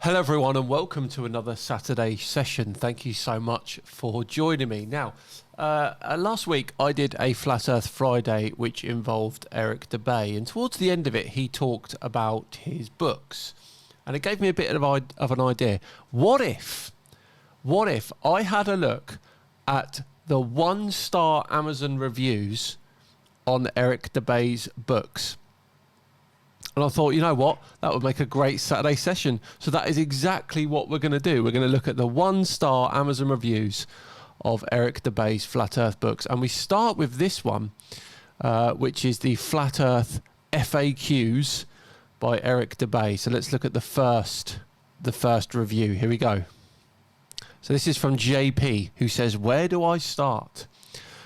Hello everyone and welcome to another Saturday session. Thank you so much for joining me. Now, last week I did a Flat Earth Friday which involved Eric Debay, and towards the end of it he talked about his books, and it gave me a bit of an idea. What if I had a look at the 1-star Amazon reviews on Eric Debay's books? And I thought, you know what, that would make a great Saturday session. So that is exactly what we're going to do. We're going to look at the 1-star Amazon reviews of Eric Debay's Flat Earth books. And we start with this one, which is the Flat Earth FAQs by Eric Debay. So let's look at the first review. Here we go. So this is from JP, who says, "Where do I start?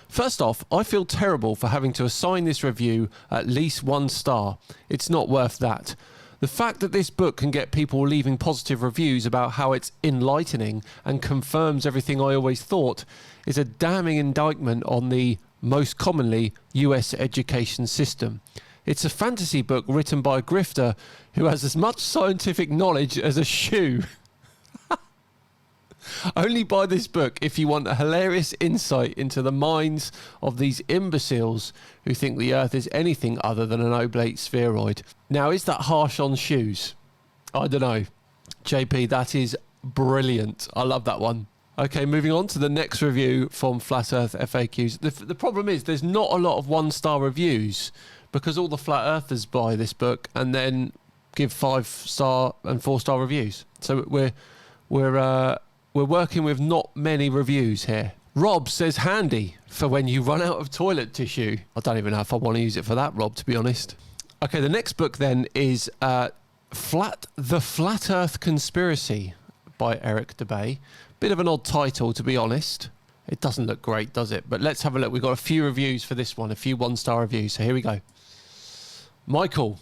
First off, I feel terrible for having to assign this review at least 1 star. It's not worth that. The fact that this book can get people leaving positive reviews about how it's enlightening and confirms everything I always thought is a damning indictment on the, most commonly, US education system. It's a fantasy book written by a grifter who has as much scientific knowledge as a shoe. Only buy this book if you want a hilarious insight into the minds of these imbeciles who think the Earth is anything other than an oblate spheroid." Now, is that harsh on shoes? I don't know. JP, that is brilliant. I love that one. Okay, moving on to the next review from Flat Earth FAQs. The problem is there's not a lot of 1-star reviews because all the Flat Earthers buy this book and then give 5-star and 4-star reviews. So we're working with not many reviews here. Rob says, "Handy for when you run out of toilet tissue." I don't even know if I want to use it for that, Rob, to be honest. Okay, the next book then is The Flat Earth Conspiracy by Eric Debay. Bit of an odd title, to be honest. It doesn't look great, does it? But let's have a look. We've got a few reviews for this one, a few 1-star reviews. So here we go. Michael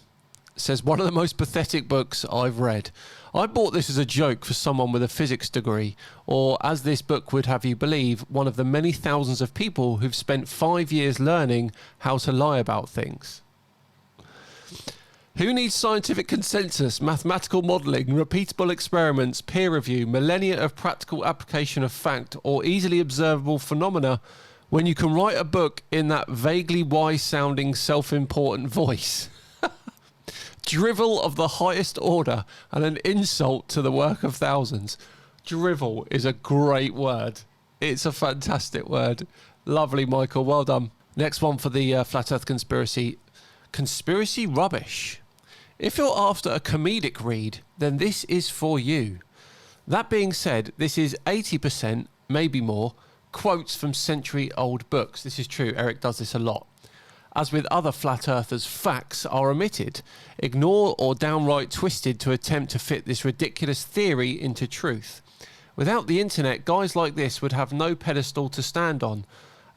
says, "One of the most pathetic books I've read. I bought this as a joke for someone with a physics degree, or as this book would have you believe, one of the many thousands of people who've spent 5 years learning how to lie about things. Who needs scientific consensus, mathematical modelling, repeatable experiments, peer review, millennia of practical application of fact, or easily observable phenomena when you can write a book in that vaguely wise-sounding, self-important voice? Drivel of the highest order and an insult to the work of thousands." Drivel is a great word. It's a fantastic word. Lovely, Michael. Well done. Next one for the Flat Earth Conspiracy. Conspiracy rubbish. If you're after a comedic read, then this is for you. That being said, this is 80%, maybe more, quotes from century-old books. This is true. Eric does this a lot. As with other Flat Earthers, facts are omitted, ignored or downright twisted to attempt to fit this ridiculous theory into truth. Without the internet, guys like this would have no pedestal to stand on.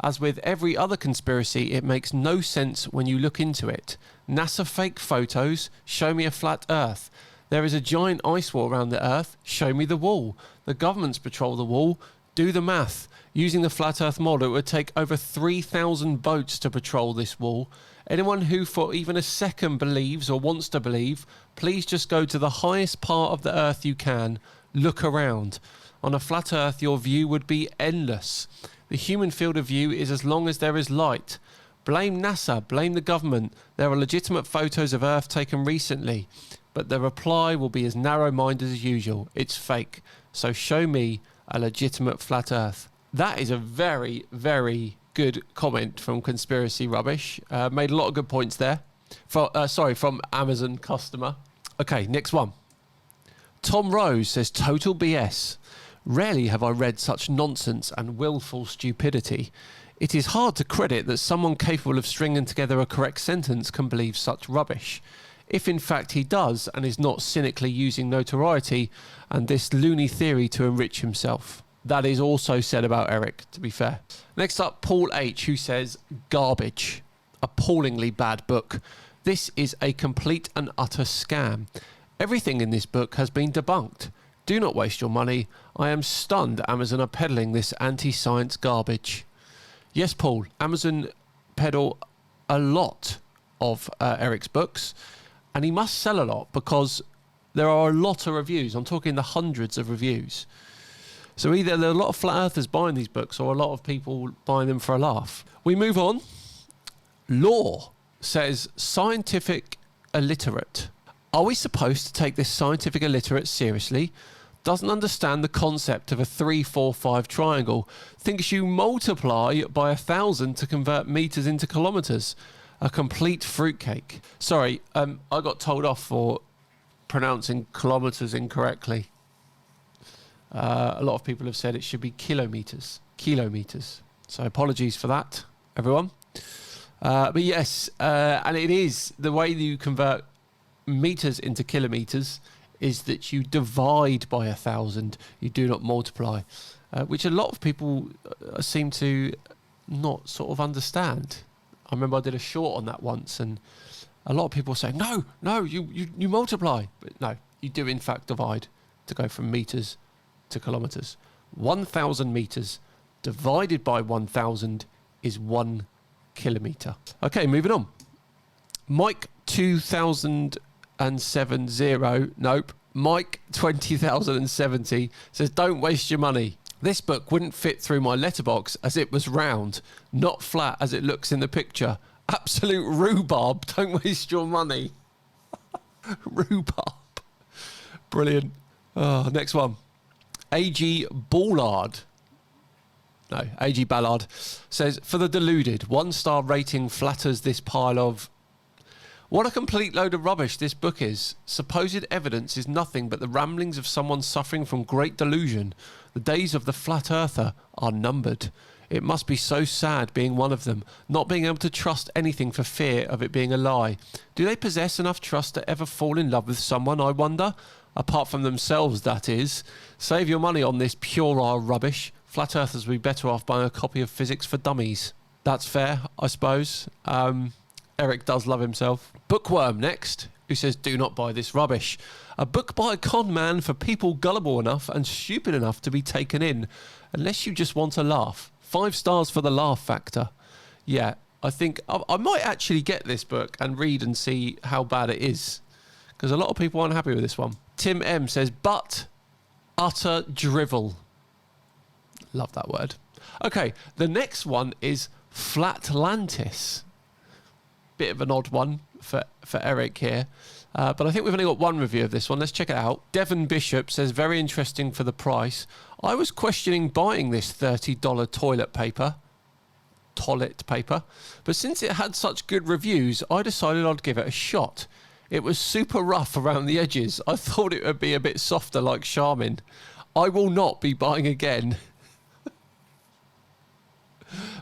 As with every other conspiracy, it makes no sense when you look into it. NASA fake photos, show me a flat Earth. There is a giant ice wall around the Earth, show me the wall. The governments patrol the wall, do the math. Using the Flat Earth model, it would take over 3,000 boats to patrol this wall. Anyone who for even a second believes or wants to believe, please just go to the highest part of the Earth you can. Look around. On a flat Earth, your view would be endless. The human field of view is as long as there is light. Blame NASA, blame the government. There are legitimate photos of Earth taken recently, but the reply will be as narrow-minded as usual. It's fake. So show me a legitimate flat Earth. That is a very, very good comment from Conspiracy Rubbish. Made a lot of good points there. From Amazon customer. Okay, next one. Tom Rose says, "Total BS. Rarely have I read such nonsense and willful stupidity. It is hard to credit that someone capable of stringing together a correct sentence can believe such rubbish. If in fact he does and is not cynically using notoriety and this loony theory to enrich himself." That is also said about Eric, to be fair. Next up, Paul H, who says, "Garbage. Appallingly bad book. This is a complete and utter scam. Everything in this book has been debunked. Do not waste your money. I am stunned Amazon are peddling this anti-science garbage." Yes, Paul, Amazon peddle a lot of Eric's books, and he must sell a lot because there are a lot of reviews. I'm talking the hundreds of reviews. So either there are a lot of flat earthers buying these books or a lot of people buying them for a laugh. We move on. Law says scientific illiterate. Are we supposed to take this scientific illiterate seriously? Doesn't understand the concept of a 3, 4, 5 triangle. Thinks you multiply by 1,000 to convert meters into kilometers. A complete fruitcake. Sorry, I got told off for pronouncing kilometers incorrectly. A lot of people have said it should be kilometers. So apologies for that, everyone. But yes, and it is the way you convert meters into kilometers is that you divide by 1,000. You do not multiply, which a lot of people seem to not sort of understand. I remember I did a short on that once, and a lot of people saying, no, you multiply. But no, you do in fact divide to go from meters to kilometers. 1,000 meters divided by 1,000 is 1 kilometer. Okay, moving on. Mike 2070, nope, Mike 20,070 says, don't waste your money. This book wouldn't fit through my letterbox as it was round, not flat as it looks in the picture. Absolute rhubarb. Don't waste your money. Rhubarb. Brilliant. Oh, next one. A.G. Ballard. No, A.G. Ballard says, for the deluded, 1-star rating flatters this pile of... What a complete load of rubbish this book is. Supposed evidence is nothing but the ramblings of someone suffering from great delusion. The days of the flat earther are numbered. It must be so sad being one of them, not being able to trust anything for fear of it being a lie. Do they possess enough trust to ever fall in love with someone, I wonder? Apart from themselves, that is. Save your money on this puerile rubbish. Flat earthers would be better off buying a copy of Physics for Dummies. That's fair, I suppose. Eric does love himself. Bookworm next, who says, do not buy this rubbish. A book by a con man for people gullible enough and stupid enough to be taken in, unless you just want to laugh. 5 stars for the laugh factor. Yeah, I think I might actually get this book and read and see how bad it is, because a lot of people aren't happy with this one. Tim M says, but utter drivel. Love that word. Okay, the next one is Flatlantis. Bit of an odd one for Eric here. But I think we've only got one review of this one. Let's check it out. Devon Bishop says, very interesting for the price. I was questioning buying this $30 toilet paper, but since it had such good reviews, I decided I'd give it a shot. It was super rough around the edges. I thought it would be a bit softer like Charmin. I will not be buying again.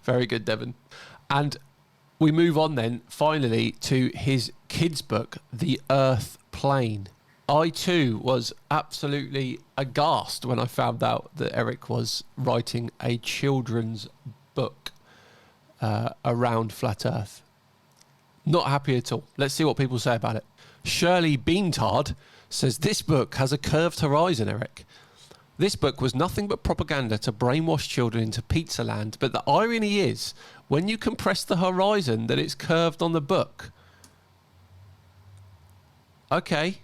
Very good, Devon. And we move on then, finally, to his kids' book, The Earth Plane. I too was absolutely aghast when I found out that Eric was writing a children's book around Flat Earth. Not happy at all. Let's see what people say about it. Shirley Beantard says, this book has a curved horizon, Eric. This book was nothing but propaganda to brainwash children into pizza land, but the irony is, when you compress the horizon, that it's curved on the book. Okay,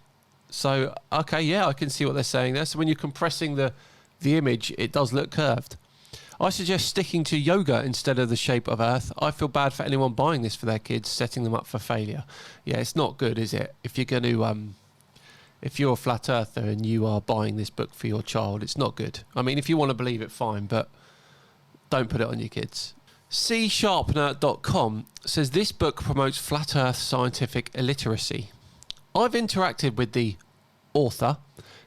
yeah, I can see what they're saying there. So when you're compressing the image, it does look curved. I suggest sticking to yoga instead of the shape of Earth. I feel bad for anyone buying this for their kids, setting them up for failure. Yeah, it's not good, is it? If you're going to... if you're a flat earther and you are buying this book for your child, it's not good. I mean, if you want to believe it, fine, but don't put it on your kids. CSharpner.com says, this book promotes flat earth scientific illiteracy. I've interacted with the author.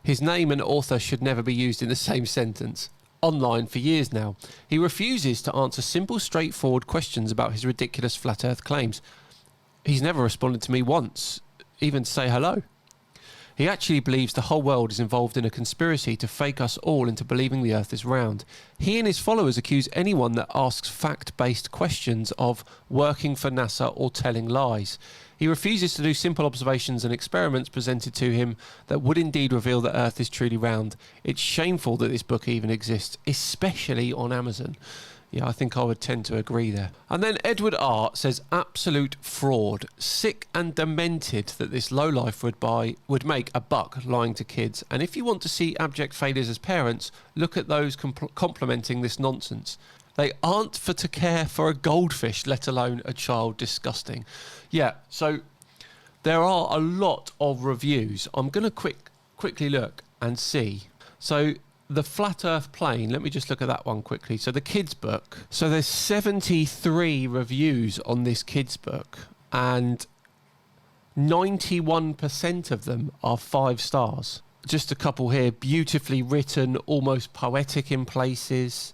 His name and author should never be used in the same sentence. Online for years now. He refuses to answer simple, straightforward questions about his ridiculous flat earth claims. He's never responded to me once, even to say hello. He actually believes the whole world is involved in a conspiracy to fake us all into believing the earth is round. He and his followers accuse anyone that asks fact-based questions of working for NASA or telling lies. He refuses to do simple observations and experiments presented to him that would indeed reveal that earth is truly round. It's shameful that this book even exists, especially on Amazon. Yeah, I think I would tend to agree there. And then Edward R says, absolute fraud. Sick and demented that this lowlife would make a buck lying to kids. And if you want to see abject failures as parents, look at those complimenting this nonsense. They aren't for to care for a goldfish, let alone a child. Disgusting. Yeah, so there are a lot of reviews. I'm going to quickly look and see. So the Flat Earth Plane, let me just look at that one quickly. So the kids book. So there's 73 reviews on this kids book, and 91% of them are 5 stars. Just a couple here. Beautifully written, almost poetic in places.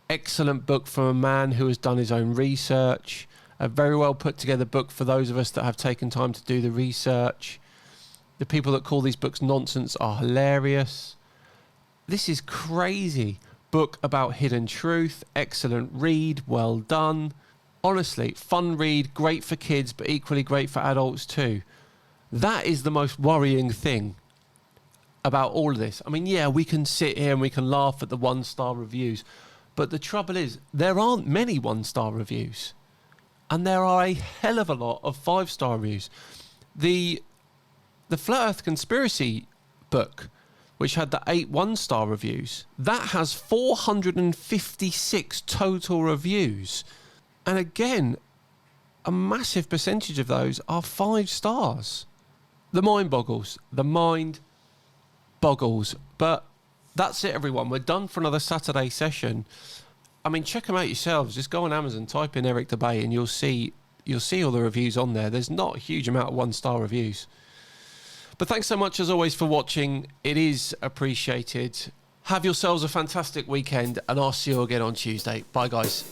Excellent book from a man who has done his own research. A very well put together book for those of us that have taken time to do the research. The people that call these books nonsense are hilarious. This is crazy. Book about hidden truth. Excellent read. Well done. Honestly, fun read. Great for kids, but equally great for adults too. That is the most worrying thing about all of this. I mean, yeah, we can sit here and we can laugh at the 1-star reviews, but the trouble is there aren't many 1-star reviews, and there are a hell of a lot of 5-star reviews. The Flat Earth Conspiracy book, which had the 8 1-star reviews, that has 456 total reviews. And again, a massive percentage of those are 5 stars. The mind boggles. The mind boggles. But that's it, everyone. We're done for another Saturday session. I mean, check them out yourselves. Just go on Amazon, type in Eric Debay, and you'll see all the reviews on there. There's not a huge amount of 1-star reviews. But thanks so much, as always, for watching. It is appreciated. Have yourselves a fantastic weekend, and I'll see you again on Tuesday. Bye, guys.